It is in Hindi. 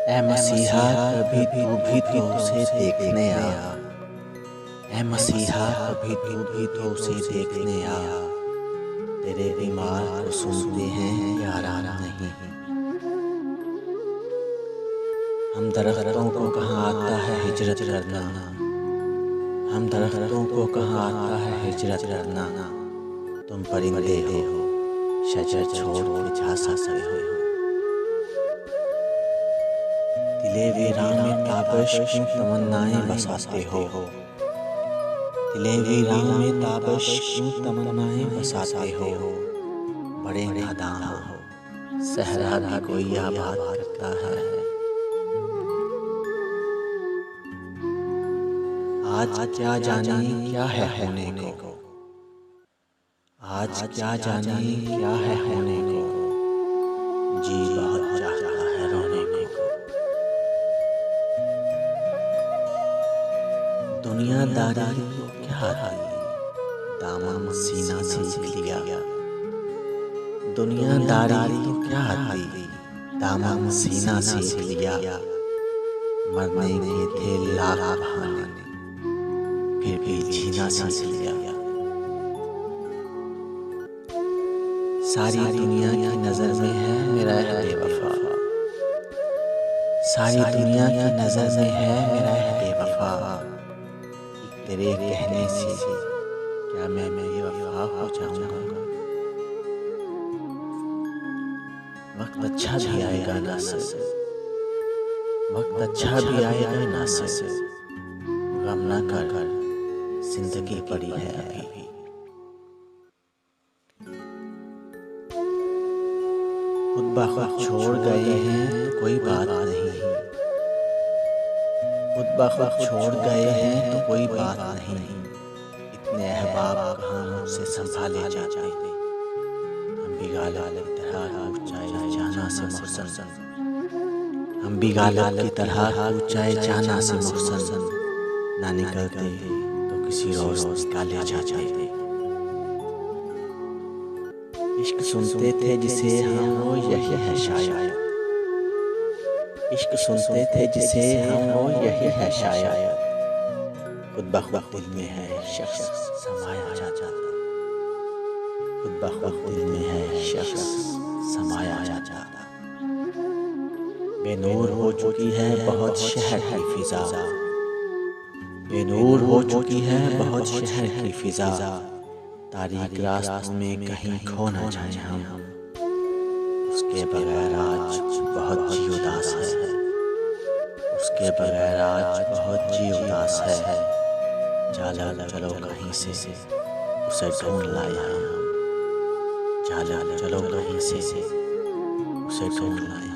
ऐ मसीहा कभी तू भी तो उसे देखने आ। ऐ मसीहा कभी तू भी तो उसे देखने आ। तेरे बीमार को सुनते हैं कि आराम नहीं। हम दरख्तों को कहाँ आता है हिजरत करना। हम दरख्तों को कहाँ आता है हिजरत करना। तुम परिंदे हो शजर छोड़ के जा सकते हो। दिले वीरान में ताबश क्यों तमन्नाएं बसाते हो। दिले वीरान में ताबश क्यों तमन्नाएं बसाते हो। बड़े नादान हो सहरा भी कोई आबाद करता है। आज क्या जाने क्या है होने को। आज क्या जाने क्या है होने को। जी बहुत चाहता है रोने को। दुनियादारी तो क्या थी दामन सीना सीख लिया। दुनियादारी तो क्या थी दामन सीना सीख लिया। मरने के थे लाख बहाने फिर भी जीना सीख लिया। सारी दुनिया की नजर में है मेरा बेवफा। सारी दुनिया की नजर में है मेरा बेवफा। तेरे कहने से क्या मैं बेवफा हो जाऊंगा। वक्त अच्छा भी आएगा ना से। वक्त अच्छा भी आएगा ना से। गम ना कर जिंदगी पड़ी है अभी। खुद ब खुद छोड़ गए हैं तो कोई बात नहीं। खुद ब खुद छोड़ गए हैं तो कोई बात नहीं। इतने अहबाब कहाँ मुझसे संभाले जाते। हम भी गालिब की तरह ऊंचाई जाना से मुहसन। हम भी गालिब की तरह ऊंचाई जाना से मुहसन। ना निकलते तो किसी रोज निकाले जाते। इश्क सुनते थे जिसे हम वो यही है शायद। इश्क सुनते थे जिसे हम वो यही है शायद। खुद ब खुद दिल में है शख्स समाया जाता। खुद ब खुद दिल में है शख्स समाया जाता। बेनूर हो चुकी है बहुत शहर की फिजा। बेनूर हो चुकी है बहुत शहर की फिजा। तारीक रास्तों में कहीं खो न जाए हम। उसके बगैर आज बहुत जी उदास है। उसके बगैर आज बहुत जी उदास है। चलो कहीं से उसे ढूंढ लाए हम। चलो कहीं से उसे ढूंढ लाए।